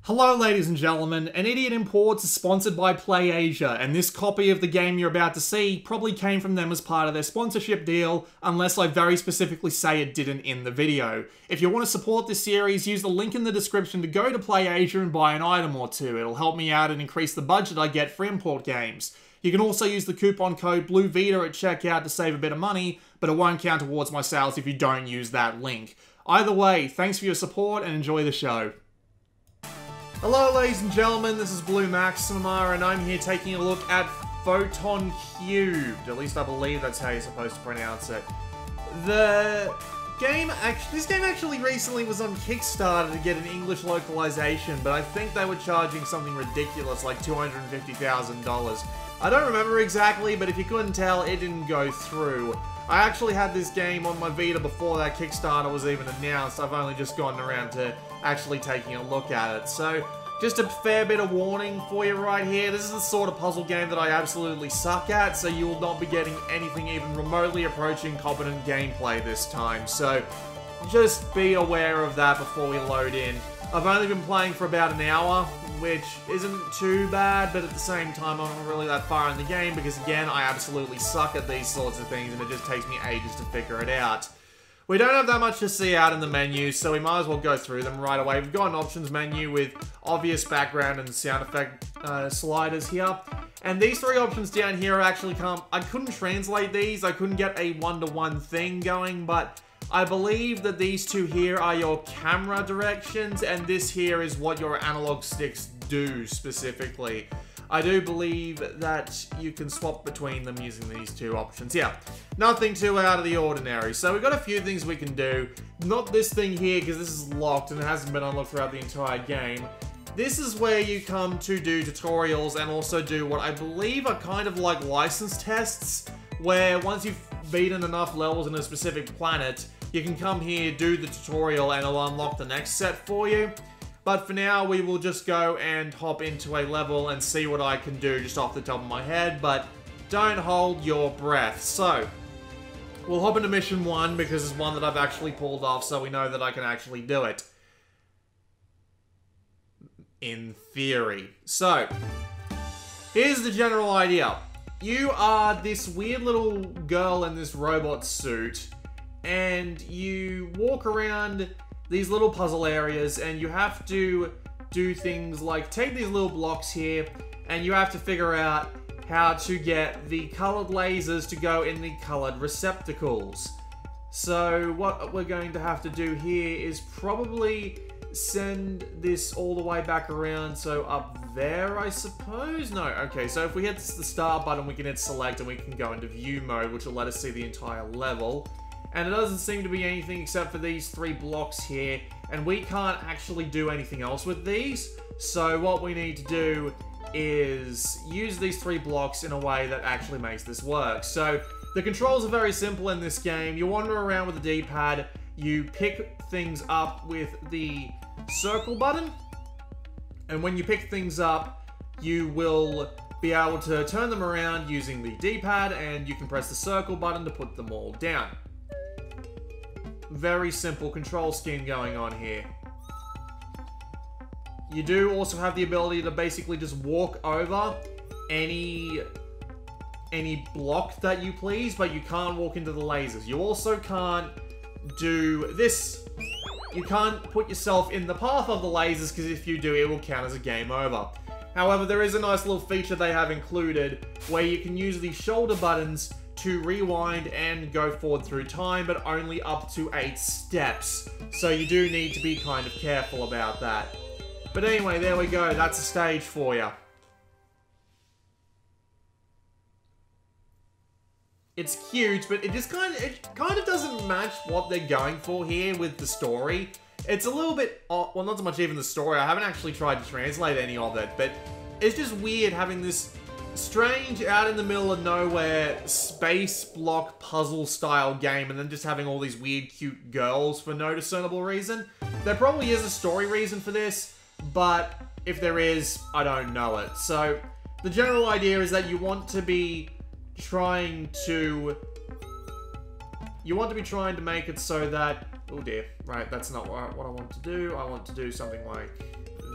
Hello ladies and gentlemen, An Idiot Imports is sponsored by PlayAsia, and this copy of the game you're about to see probably came from them as part of their sponsorship deal, unless I very specifically say it didn't in the video. If you want to support this series, use the link in the description to go to PlayAsia and buy an item or two. It'll help me out and increase the budget I get for import games. You can also use the coupon code BLUEVITA at checkout to save a bit of money, but it won't count towards my sales if you don't use that link. Either way, thanks for your support and enjoy the show. Hello ladies and gentlemen, this is Blue Maxima, and I'm here taking a look at Photon Cubed. At least I believe that's how you're supposed to pronounce it. This game actually recently was on Kickstarter to get an English localization, but I think they were charging something ridiculous like $250,000. I don't remember exactly, but if you couldn't tell, it didn't go through. I actually had this game on my Vita before that Kickstarter was even announced. I've only just gotten around to actually taking a look at it. So, just a fair bit of warning for you right here. This is the sort of puzzle game that I absolutely suck at, so you will not be getting anything even remotely approaching competent gameplay this time. So, just be aware of that before we load in. I've only been playing for about an hour, which isn't too bad, but at the same time I'm not really that far in the game because, again, I absolutely suck at these sorts of things and it just takes me ages to figure it out. We don't have that much to see out in the menu, so we might as well go through them right away. We've got an options menu with obvious background and sound effect sliders here. And these three options down here actually I couldn't translate these, I couldn't get a one-to-one thing going, but I believe that these two here are your camera directions, and this here is what your analog sticks do specifically. I do believe that you can swap between them using these two options. Yeah, nothing too out of the ordinary. So we've got a few things we can do. Not this thing here, because this is locked and it hasn't been unlocked throughout the entire game. This is where you come to do tutorials and also do what I believe are kind of like license tests, where once you've beaten enough levels in a specific planet, you can come here, do the tutorial, and it'll unlock the next set for you. But for now, we will just go and hop into a level and see what I can do just off the top of my head, but don't hold your breath. So, we'll hop into mission 1 because it's one that I've actually pulled off, so we know that I can actually do it. In theory. So, here's the general idea. You are this weird little girl in this robot suit, and you walk around these little puzzle areas, and you have to do things like take these little blocks here, and you have to figure out how to get the colored lasers to go in the colored receptacles. So what we're going to have to do here is probably send this all the way back around, so up there, I suppose? No, okay, so if we hit the start button, we can hit select, and we can go into view mode, which will let us see the entire level. And it doesn't seem to be anything except for these three blocks here, and we can't actually do anything else with these. So what we need to do is use these three blocks in a way that actually makes this work. So the controls are very simple in this game. You wander around with the D-pad, you pick things up with the circle button, and when you pick things up, you will be able to turn them around using the D-pad, and you can press the circle button to put them all down. Very simple control scheme going on here. You do also have the ability to basically just walk over any block that you please, but you can't walk into the lasers. You also can't do this. You can't put yourself in the path of the lasers, because if you do, it will count as a game over. However, there is a nice little feature they have included where you can use these shoulder buttons to rewind and go forward through time, but only up to 8 steps. So you do need to be kind of careful about that. But anyway, there we go. That's a stage for you. It's cute, but it just kind of doesn't match what they're going for here with the story. It's a little bit, well, not so much even the story. I haven't actually tried to translate any of it, but it's just weird having this strange, out in the middle of nowhere, space block puzzle style game, and then just having all these weird, cute girls for no discernible reason. There probably is a story reason for this, but if there is, I don't know it. So, the general idea is that you want to be trying to make it so that, oh dear, right, that's not what I want to do. I want to do something like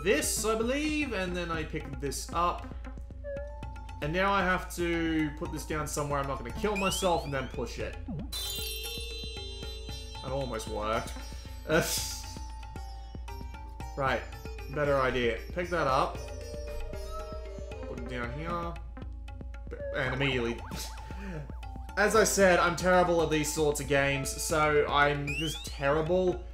this, I believe, and then I pick this up. And now I have to put this down somewhere I'm not going to kill myself, and then push it. That almost worked. Right, better idea. Pick that up. Put it down here. And immediately... As I said, I'm terrible at these sorts of games, so I'm just terrible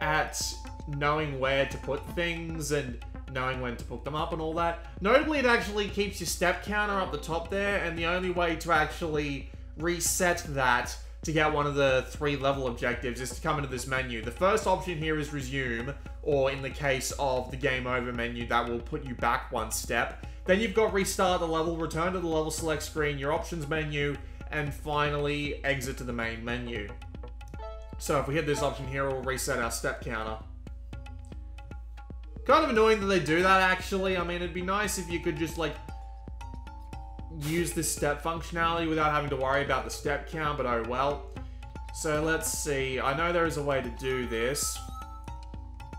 at knowing where to put things and knowing when to put them up and all that. Notably, it actually keeps your step counter up the top there, and the only way to actually reset that to get one of the 3 level objectives is to come into this menu. The first option here is resume, or in the case of the game over menu, that will put you back 1 step. Then you've got restart the level, return to the level select screen, your options menu, and finally exit to the main menu. So if we hit this option here, it will reset our step counter. Kind of annoying that they do that, actually. I mean, it'd be nice if you could just, like, use this step functionality without having to worry about the step count, but oh well. So let's see. I know there is a way to do this.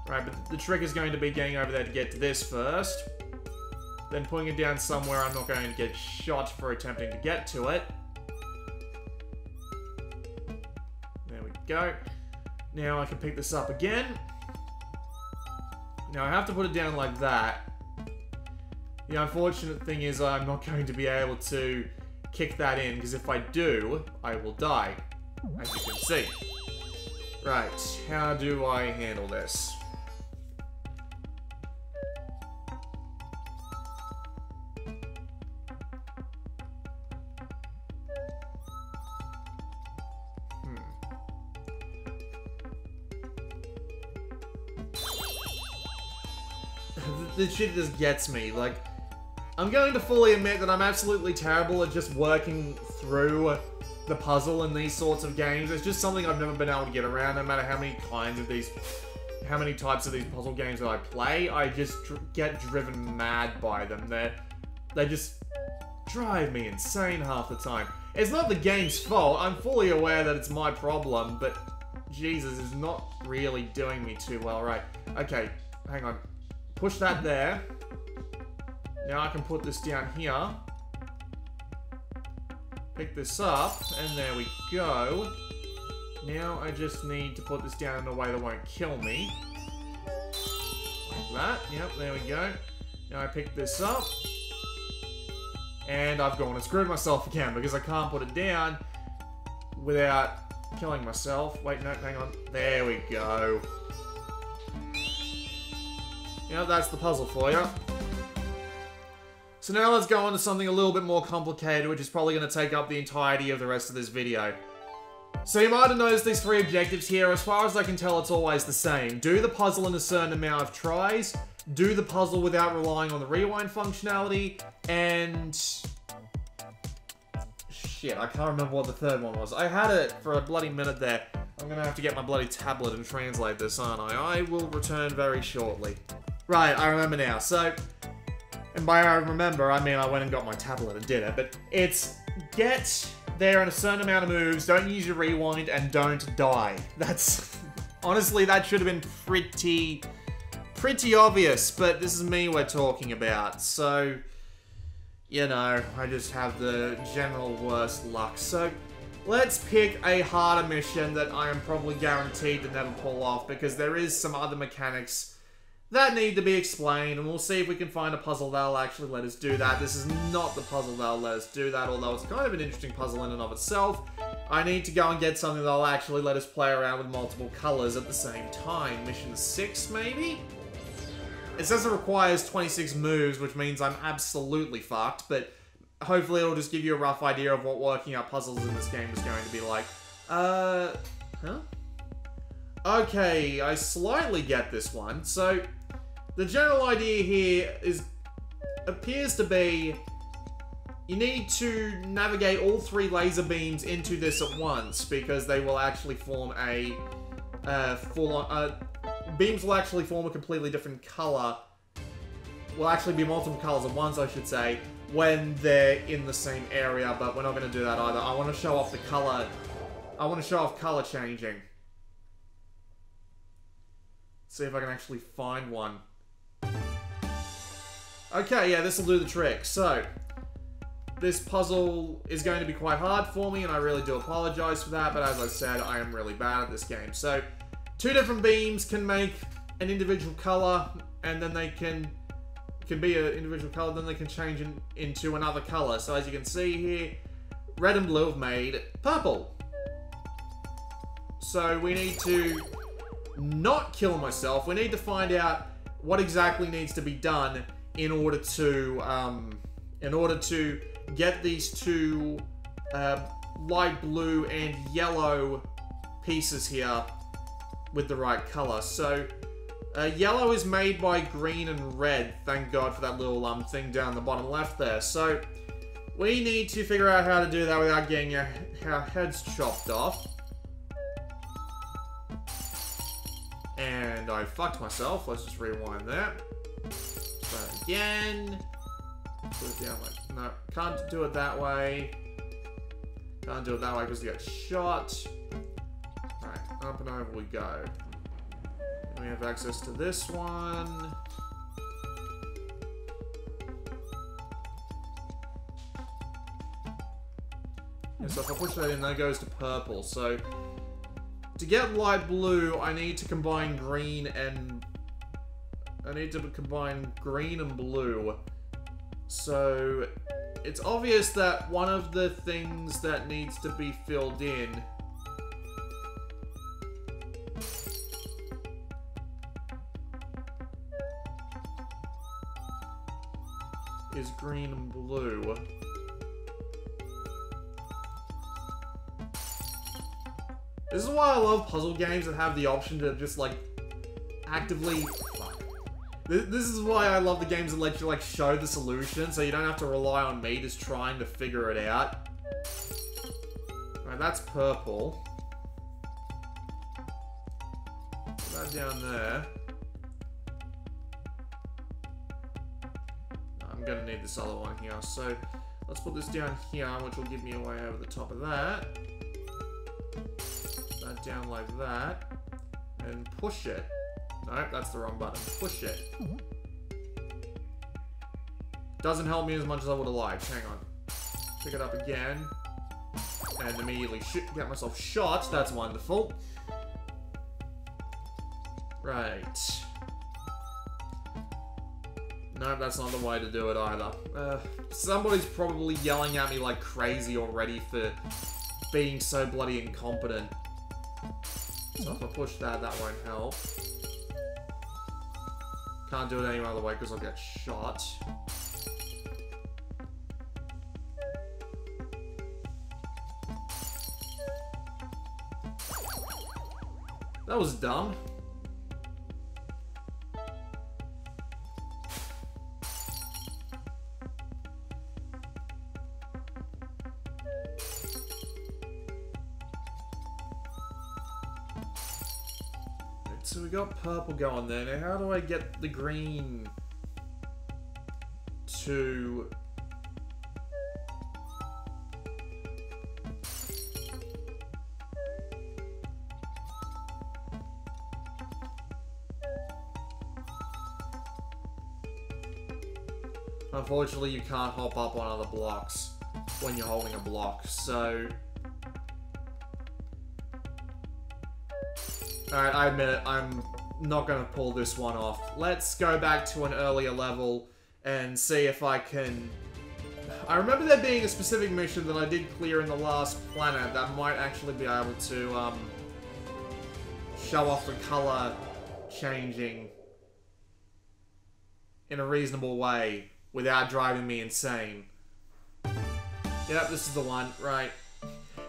Right, but the trick is going to be getting over there to get to this first. Then putting it down somewhere I'm not going to get shot for attempting to get to it. There we go. Now I can pick this up again. Now I have to put it down like that. The unfortunate thing is I'm not going to be able to kick that in, because if I do, I will die, as you can see. Right, how do I handle this? This shit just gets me. Like, I'm going to fully admit that I'm absolutely terrible at just working through the puzzle in these sorts of games. It's just something I've never been able to get around, no matter how many types of these puzzle games that I play. I just get driven mad by them. They just drive me insane half the time. It's not the game's fault. I'm fully aware that it's my problem, but Jesus, it's not really doing me too well. Right, okay, hang on. Push that there. Now I can put this down here. Pick this up, and there we go. Now I just need to put this down in a way that won't kill me. Like that. Yep, there we go. Now I pick this up. And I've gone and screwed myself again because I can't put it down without killing myself. Wait, no, hang on. There we go. Yeah, that's the puzzle for you. So now let's go on to something a little bit more complicated, which is probably going to take up the entirety of the rest of this video. So you might have noticed these 3 objectives here. As far as I can tell, it's always the same. Do the puzzle in a certain amount of tries, do the puzzle without relying on the rewind functionality, and... shit, I can't remember what the third one was. I had it for a bloody minute there. I'm going to have to get my bloody tablet and translate this, aren't I? I will return very shortly. Right, I remember now. So, and by I remember, I mean I went and got my tablet and did it, but it's get there in a certain amount of moves, don't use your rewind, and don't die. That's... honestly, that should have been pretty obvious, but this is me we're talking about, so... you know, I just have the general worst luck. So, let's pick a harder mission that I am probably guaranteed to never pull off, because there is some other mechanics that need to be explained, and we'll see if we can find a puzzle that'll actually let us do that. This is not the puzzle that'll let us do that, although it's kind of an interesting puzzle in and of itself. I need to go and get something that'll actually let us play around with multiple colors at the same time. Mission 6, maybe? It says it requires 26 moves, which means I'm absolutely fucked, but hopefully it'll just give you a rough idea of what working out puzzles in this game is going to be like. Huh? Okay, I slightly get this one. So, the general idea here appears to be you need to navigate all 3 laser beams into this at once, because they will actually form a beams will actually form a completely different color. Will actually be multiple colors at once, I should say, when they're in the same area, but we're not going to do that either. I want to show off the color. I want to show off color changing. See if I can actually find one. Okay, yeah, this will do the trick. So, this puzzle is going to be quite hard for me, and I really do apologize for that, but as I said, I am really bad at this game. So, 2 different beams can make an individual color, and then they can be an individual color, then they can change into another color. So as you can see here, red and blue have made purple. So we need to not kill myself. We need to find out what exactly needs to be done in order to get these 2 light blue and yellow pieces here with the right color. So yellow is made by green and red. Thank God for that little thing down the bottom left there. So we need to figure out how to do that without getting our heads chopped off. And I fucked myself. Let's just rewind that. Try again. Put it down like... No, can't do it that way. Can't do it that way because you got shot. Alright, up and over we go. We have access to this one. Yeah, so if I push that in, that goes to purple. So, to get light blue, I need to combine green and... blue. So, it's obvious that one of the things that needs to be filled in is green and blue. This is why I love puzzle games that have the option to just, like, actively... Fuck. This is why I love the games that let you, like, show the solution, so you don't have to rely on me just trying to figure it out. Alright, that's purple. Put that down there. I'm gonna need this other one here, so let's put this down here, which will give me a way over the top of that. That down like that. And push it. Nope, that's the wrong button. Push it. Doesn't help me as much as I would have liked. Hang on. Pick it up again. And immediately get myself shot. That's wonderful. Right. No, that's not the way to do it either. Somebody's probably yelling at me like crazy already for being so bloody incompetent. So if I push that, that won't help. Can't do it any other way because I'll get shot. That was dumb. So we got purple going there. Now how do I get the green to... Unfortunately, you can't hop up on other blocks when you're holding a block, so... Alright, I admit it, I'm not going to pull this one off. Let's go back to an earlier level and see if I can... I remember there being a specific mission that I did clear in the last planet that might actually be able to show off the color changing in a reasonable way without driving me insane. Yep, this is the one, right.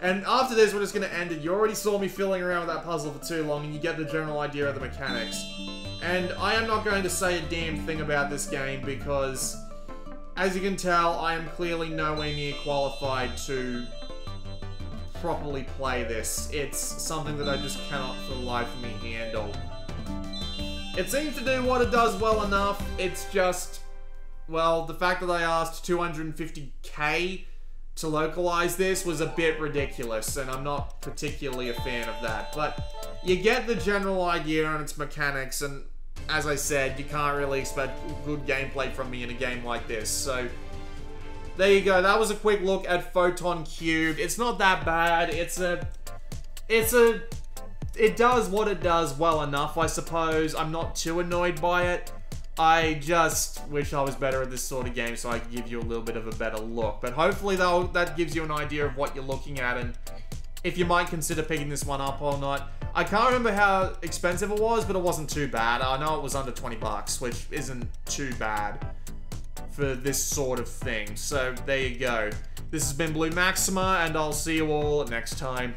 And after this, we're just going to end it. You already saw me fiddling around with that puzzle for too long, and you get the general idea of the mechanics. And I am not going to say a damn thing about this game, because, as you can tell, I am clearly nowhere near qualified to properly play this. It's something that I just cannot for the life of me handle. It seems to do what it does well enough. It's just, well, the fact that I asked 250k to localize this was a bit ridiculous, and I'm not particularly a fan of that. But you get the general idea on its mechanics, and as I said, you can't really expect good gameplay from me in a game like this. So, there you go. That was a quick look at Photon Cube. It's not that bad. It does what it does well enough, I suppose. I'm not too annoyed by it. I just wish I was better at this sort of game so I could give you a little bit of a better look. But hopefully that gives you an idea of what you're looking at and if you might consider picking this one up or not. I can't remember how expensive it was, but it wasn't too bad. I know it was under 20 bucks, which isn't too bad for this sort of thing. So there you go. This has been Blue Maxima, and I'll see you all next time.